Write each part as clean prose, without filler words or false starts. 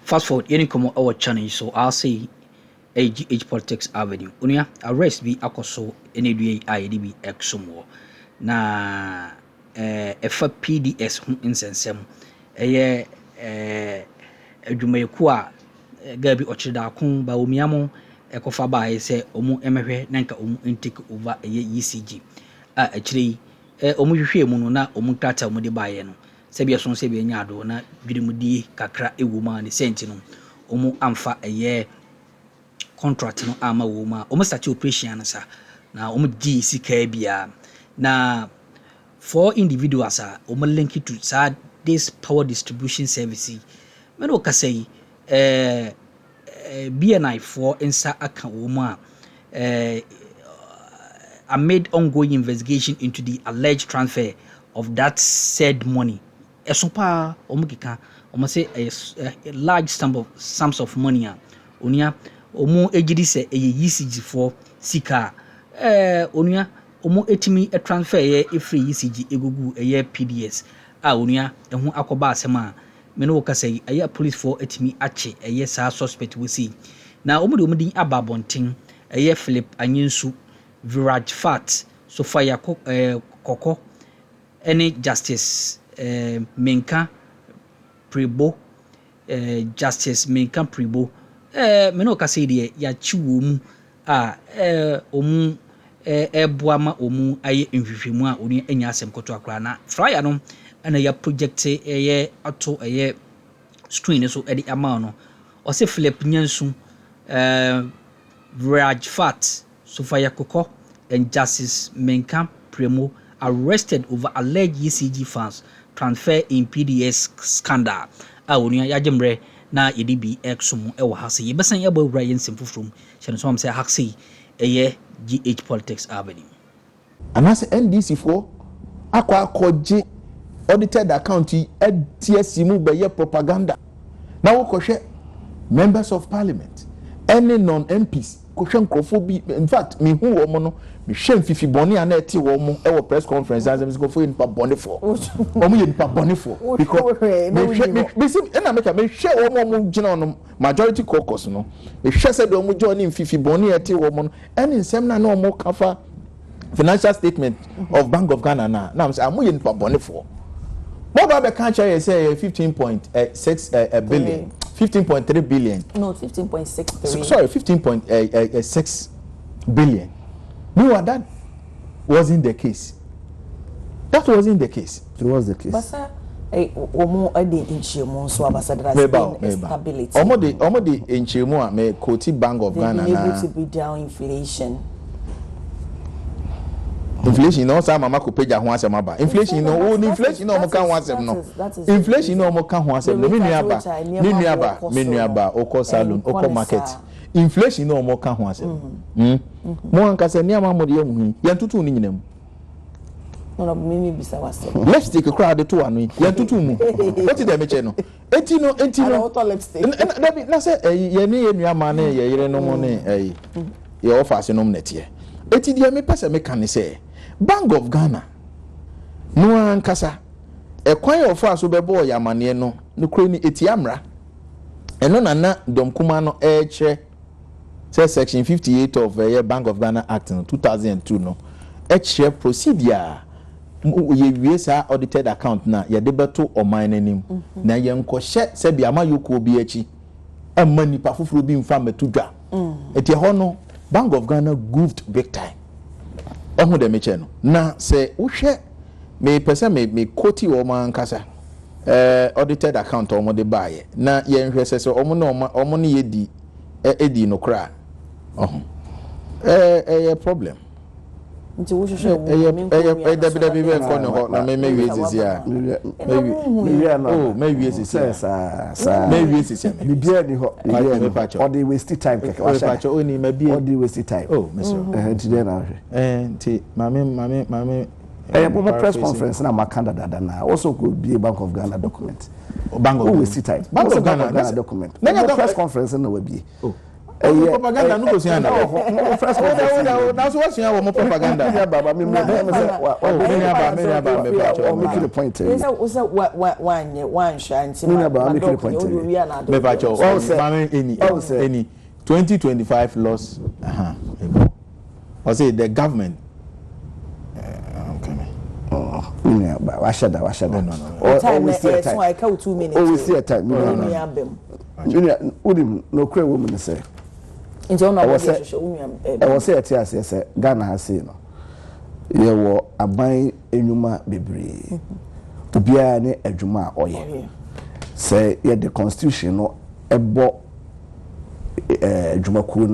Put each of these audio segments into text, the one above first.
Fast forward, any come our channel, so I'll say AGH Politics Avenue. Unia arrest be akoso any IDB exum na efa PDS insensem adwumayeku a gabi ochida kon ba omiamo ekofa ba say omu emehwe na nka omu intake over ECG a akire omu hwehwe mu no na omu tata omu de baye no sebia so sebia nyaado na dwirimudi kakra ewu ma ne senti no omu amfa contract no ama wo ma omu start operation na sa na omu di sika bia na 4 individuals are linked to this power distribution service. Me no ka say BNI for insa account woman amid ongoing investigation into the alleged transfer of that said money. Esopa omukika say a large sums of money onia omu ejidi se ECG for sika onia omo etimi a transfer free ECG egugu PDS onia ehu akoba asema me no ka say police for etimi ache sa suspect we see na omo de omo din ababonten Philip Anyinsu Frǎuď Fat so fire koko any justice Menka Pribo justice Menka Pribo me no ka say de ya chiwo mu omu boama omu aye nhwehwemu a oni anya asem koto akra na flyer no ana ya project ato screen so edi ama no o se Philip Nyansu Frǎuď Fat so fire koko and justice Menka Primo arrested over alleged ECG funds transfer in PDS scandal oni ya jemre na EDB exum e wo hase yebesan ya bawura yensim fofrom hye so am say haxe GH Politics Avenue. And as NDC4 akwakoje audited account TSC mu be propaganda. Now we members of parliament, any non-MPs, in fact, me who woman no me shame fifi boni ana eti wo mo e press conference as me go for nipa boni for. Omo ye nipa boni for because me see na me share wo mo gina no majority caucus no. Me share say do mo join in fifi boni eti wo mo no any nsem na no mo kafa financial statement of Bank of Ghana na am say amu ye nipa boni for. Mo ba be kan say 15.6 billion. 15.3 billion. No, 15.63. Sorry, 15.6 billion. No, that wasn't the case. That wasn't the case. It was the case. But sir, omo ade inchemo so ambassador has been stability. Omo de inchemo me quote Bank of Ghana na able to be down inflation. Inflation no say mama ko peja ho asem aba. Inflation no inflation no mo kan ho asem no. Inflation no mo kan ho asem no. Me nuaba oko salon oko market. Inflation no mo kan ho asem. Mo an ka se niam amode yemu yan tutu ni nyinam. No me bisa wase. Lipstick crowd to anu yan tutu mu. What did me che no? Enti no auto lipstick. Na say ye ni nuama na ye yire no mo ne ye offer se no mnetie. Enti dia me pese me kan say Bank of Ghana no ankasa ekwan ofo aso bebo yamane no no kro ni etiamra eno na domkuma no eche say section 58 of Bank of Ghana Act no 2002 no eche procedure ye wie sa audited account na ye debeto oman nanim na ye nkɔhye se bia ma yoko bi achi amma nipa foforo bi mfa metudwa eti ho no Bank of Ghana goofed big time. Ohu de meche no na se wohwe me pesa me quote wo man kasa audited account omo de baye na ye nhwe se omo na omo ne yedi edi no kra ohu problem nti wo hwehwe me be ko ne ho na me wiezi ya me wiezi me wiezi me bia ni ho or they waste time keke wa pacho oni ma bia or they waste time meso today na nti mame press conference na makanda dada na also could be a Bank of Ghana document Bank of waste time Bank of Ghana document na press conference na we bi propaganda no go see na first na so what you propaganda ya baba me make the point one shine me baba make the point me ba cho any 2025 loss or say the government washada no always see a time I count 2 minutes always see a time udim no kre woman say nti ona wo say it say Ghana has say no ye wo aban enwuma bebre obia ne adwuma oye say ye the constitution no ebo adwuma ku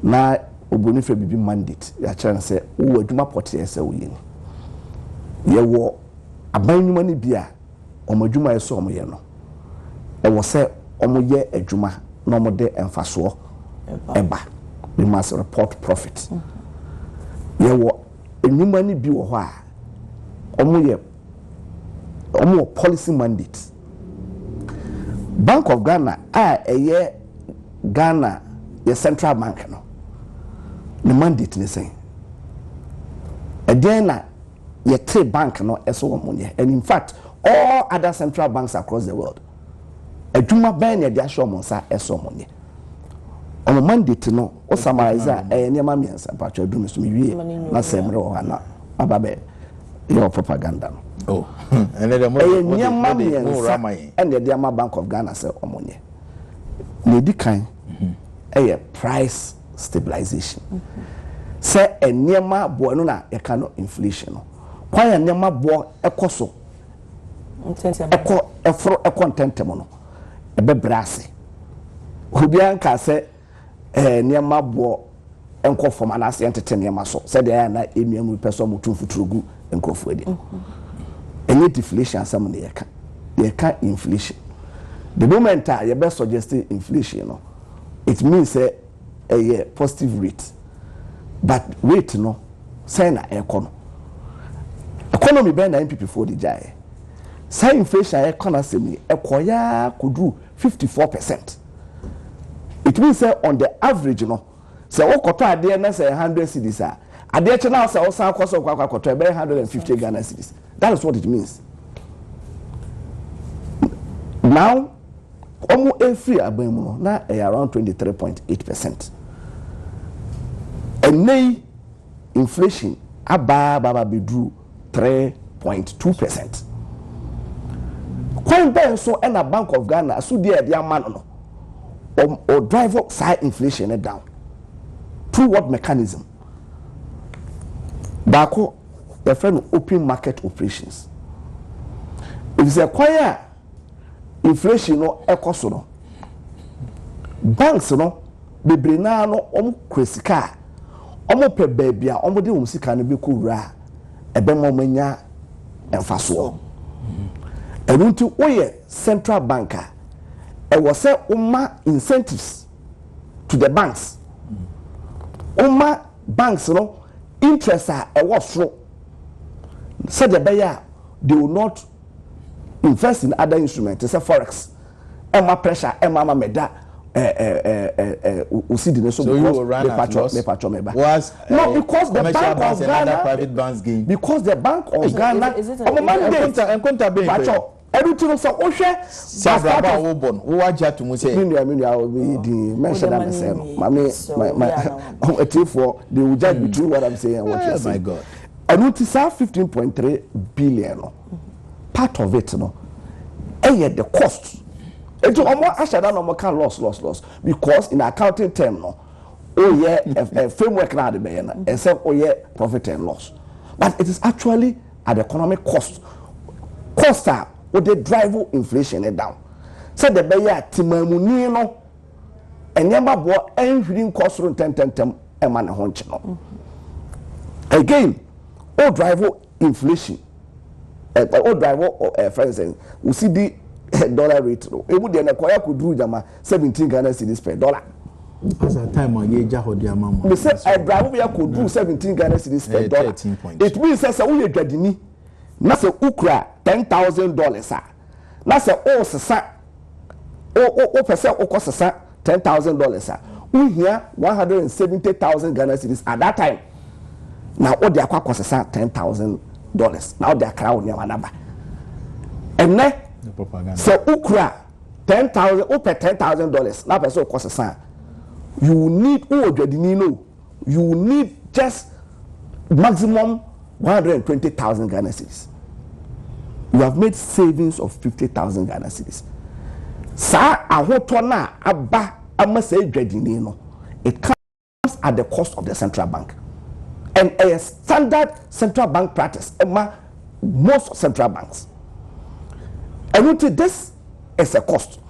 na oboni fe bibi mandate ya kire say wo adwuma pote say wo yini ye wo aban nwuma ni bia omadwuma eso omoye no e wo say omoye adwuma na omode emfaso eba we must report profit ye wo enwuma ni bi wo ho a omo policy mandate Bank of Ghana eye Ghana ye central bank no the mandate ne say again na ye trade bank no eso womonye, and in fact all other central banks across the world adwuma ban ye dia show monsa eso womonye on mandate no o summarize niam miensa patcho adwuma so wie na semre o hana ababe your propaganda oh and the more niam miensa and the Diama Bank of Ghana say womonye ne di kan price stabilization say niam bo no na ye kan inflation no kwaya nyama bo ekoso content mo no ebe brase obian ka se nyama bo enko form anase entete nyama so se de na emiamu peso mo tumfuturugu enkofu ade any deflation asam na yeka inflation the moment you be suggest inflation no it means a positive rate but rate no say na economy economy be na NPP for the jai say inflation economy ekoya kudu 54%. It means say on the average no say okoto ade na say 100 cedis ade che na say osan akoso kwakoto be 150 Ghana cedis. That is what it means. Now omo free abamu no na around 23.8%. And nay inflation baba bedru 3.2%. When ben so and a Bank of Ghana so there their man no or drive up side inflation down through what mechanism? Bako the friend open market operations. If it's acquire inflation no ekoso no banks no bebre na no kwesika pe baby a de sika no be kura ebe manya emfaso enunti oye central banker e was say incentives to the banks banks no interest e was so said the buyer they will not invest in other instruments say forex pressure meda so you will run no because the Bank of Ghana private banks gain because the Bank of Ghana everything so ohwe baba wo bon wo waja to mu say mention that say my for they will judge between what I'm saying and what you're saying. My God. And it is 15.3 billion part of it no the cost it almost ashada no can loss because in accounting term no a framework na the be na except profit and loss, but it is actually at the economic cost would they drive inflation down. So the beya timamuni no enyama bo enhwiri cost run 10 ema na honche no. Again, all drive inflation. All drive for instance, we see the dollar rate no. E would na kwaya kudru jama 17 Ghana cedis per dollar. As a time on ye jahodi amamo. We say I drive we kudru 17 Ghana cedis per dollar. It means say we dwadini na se ukra $10,000 na se o sesa o pese o kosesa $10,000 we hear 170,000 Ghana cedis at that time. Now all the aqua costs $10,000. Now they are crowd near number. And then so ukra $10,000 open $10,000. Now person costs a you need you need just maximum 120,000 Ghana cedis. You have made savings of 50,000 Ghana cedis. Sa ahotona aba amase dwadini no. It comes at the cost of the central bank. And a standard central bank practice among most central banks. And this is a cost.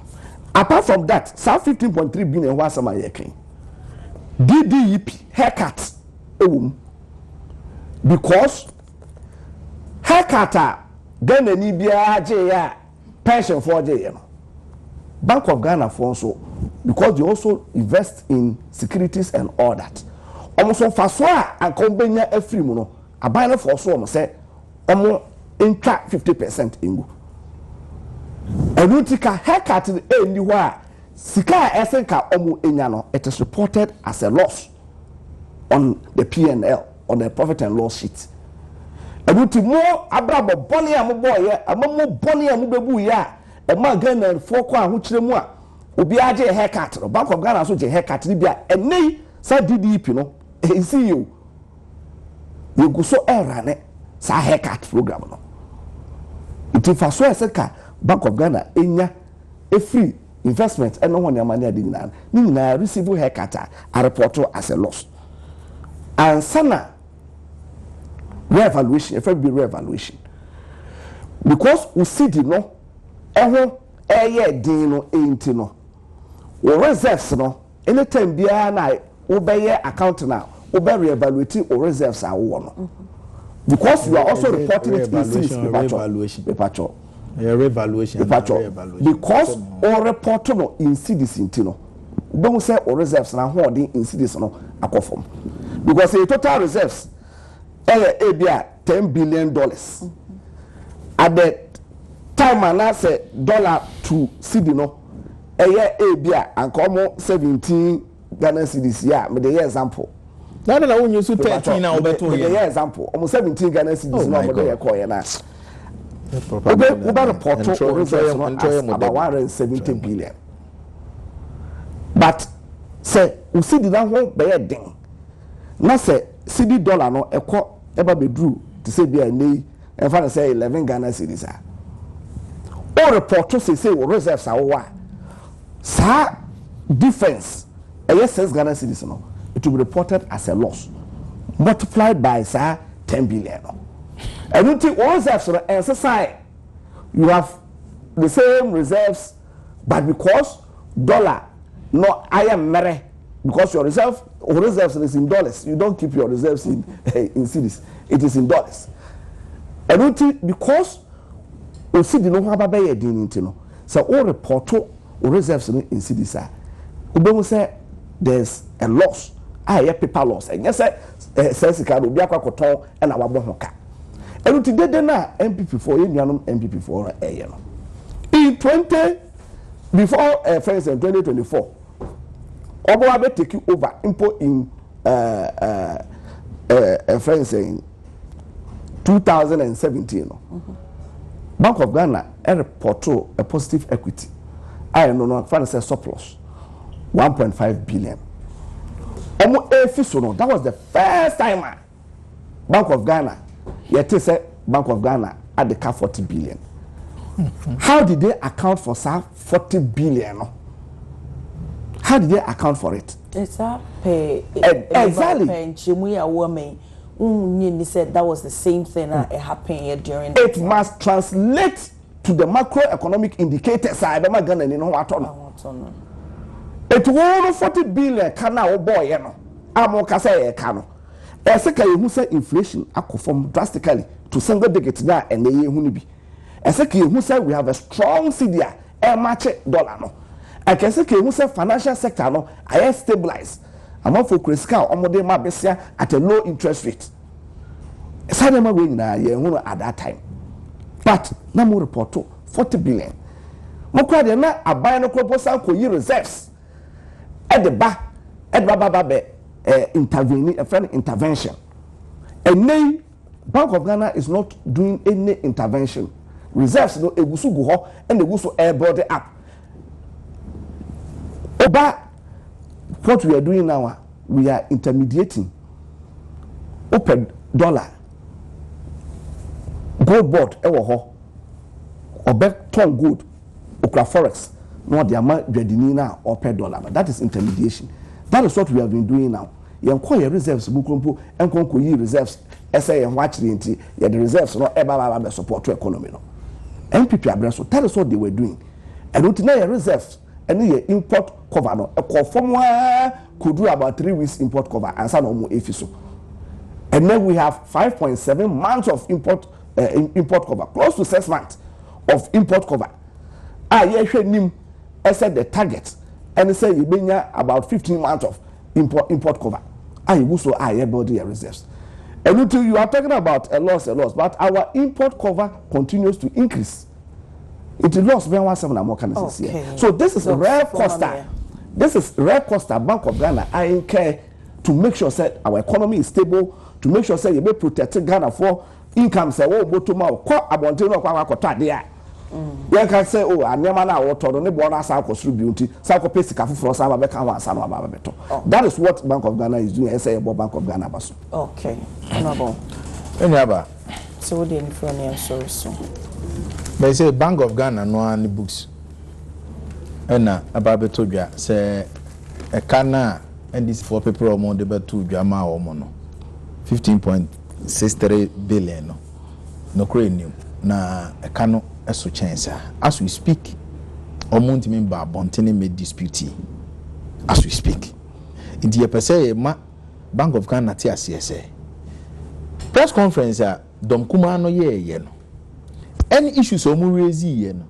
Apart from that, some 15.3 billion was some yekin. DDEP haircut because haircut then the Nibia pension for J. Bank of Ghana for also because they also invest in securities and all that. Almost on Faswa and Combina a free mono, a buyer for so say almost in track 50% in. And we take a haircut anywhere. Sika Esenka Omu Enyano, it is reported as a loss on the P&L, on the profit and loss sheet. And with more Abrabo Bonnie and boy, a more Bonnie and Mubebu ya, a man Ghana and Fokwa, which the more Ubiaje haircut, or Bank of Ghana, so a haircut, Libya, and nay, said DDP, you know, he see you. You go so error, sa haircut program. No. It is for so a Bank of Ghana, Enya, a free investment and no one your money did not receive haircut a report as a loss. And sana re-evaluation, if it be re-evaluation. Because we see the no, dino ain't no. We reserves no, anytime be na obey account now, obey re-evaluating or reserves are one. Because you are also reporting it in series paper. Revaluation. Because all report no in CDs intino. Don't say all reserves now holding in CDs no akofom. Because the total reserves ABA $10 billion. At the time I say dollar to CD no ABA and come 17 Ghana cedis yeah, me the example. Now when you 13 now beto here. Example, almost 17 Ghana cedis no me dey call na. About report about 170 billion. But say we see the one by a ding. Now say CD dollar no ever be drew to say be a nay and find say 11 Ghana cedis. All report to say reserves are what sa difference a yes says Ghana cedis no it will be reported as a loss multiplied by 10 billion. And you take all reserves and society, you have the same reserves, but because dollar, no, I am mere, because your reserves is in dollars. You don't keep your reserves in cedis. It is in dollars. And you take because you see the no have a bay no. So all report reserves in cedis. You say there's a loss. I have paper loss. And yes, says it will be a cotton and our bohoka. And today na NPP for NPP for in 2024 Obo will take you over import in friends in 2017 Bank of Ghana report a positive equity I know finance surplus 1.5 billion. That was the first time Bank of Ghana yet say Bank of Ghana at the cap 40 billion. How did they account for 40 billion? How did they account for it? It's a pay exactly. Said that was the same thing that happened here during. It must translate to the macroeconomic indicators. I don't Ghana you know what on. It won't 40 billion. Can now boy I'm say cano. Eseka you say inflation perform drastically to single digit now and the year hunibi. Eseka you say we have a strong CDI match dollar no. I can say you say financial sector no I stabilize. I'm not for critical omode ma besia at a low interest rate. Sadema we na ye at that time. But na mo report 40 billion. Mo kwa de na aban no proposal ko yi reserves. At the back baba be intervening a friend intervention and Bank of Ghana is not doing any intervention. Reserves no egusu go ho and egusu airboard up. Oba, what we are doing now, we are intermediating. Open dollar, gold board, ewo ho, obe ton gold, okra forex, no the amount dredini now open dollar. But that is intermediation. That is what we have been doing now. You acquire reserves, bukumpu, and conquer reserves. Say and watch the reserves no ever support to economy no. NPP abreso that is what they were doing. And not now reserves and the import cover no a from could do about 3 weeks import cover and some more efiso. And then we have 5.7 months of import cover, close to 6 months of import cover. Nim I said the target and say you bring about 15 months of import cover. You so body reserves. And until you are talking about a loss, but our import cover continues to increase. It lost by 1.7 more can okay. So this is rare costa. This is rare costa Bank of Ghana. I care to make sure that our economy is stable, to make sure that you be protected Ghana for income. Say, oh, but tomorrow, what about there? You can say, oh, I never know what to do. That is what Bank of Ghana is doing. I say about Bank of Ghana. Okay. No. So what do you need sorry so? They say Bank of Ghana no any books. About Betoja say a cana and this 4 people among the betu drama or mono 15.63 billion no cranium na a cano. So chance as we speak omuntu member bontene made dispute as we speak in the per se ma Bank of Ghana ti asese press conference dom kuma no ye no any issues omu raise ye no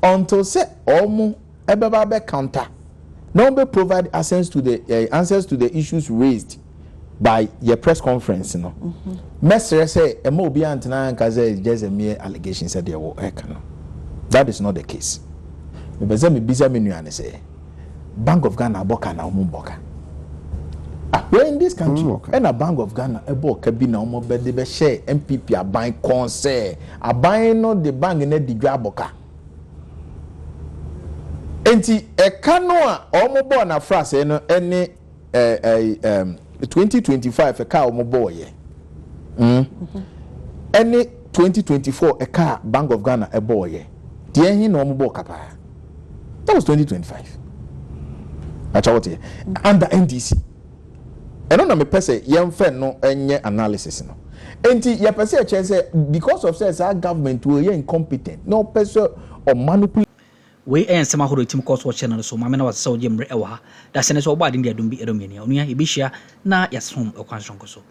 until say omu ebeba be counter no be provide answers to the issues raised by your press conference no mestre say e mo bi antena nka say just a mere allegation said there were no. That is not the case. Me be me bisa me nuane say Bank of Ghana boka na omo boka. We're in this country and a Bank of Ghana e boka bi na omo be de be share NPP aban concern aban no the bank na di dwa boka. Enti e kano a omo bo na frase no ene 2025 a car omo ye. Any 2024 a car Bank of Ghana a boy. The end no omo kapa. That was 2025. Achawoti under NDC. And on me pese yem fe no enye analysis no. Enti ye pese a say because of says our government we are incompetent. No pese or manipulate. We and some who team course watch channel so mamena was so jemre ewa. That's an so bad in the dumbi edomania. Onia ibishia na yasum okwanshonko so.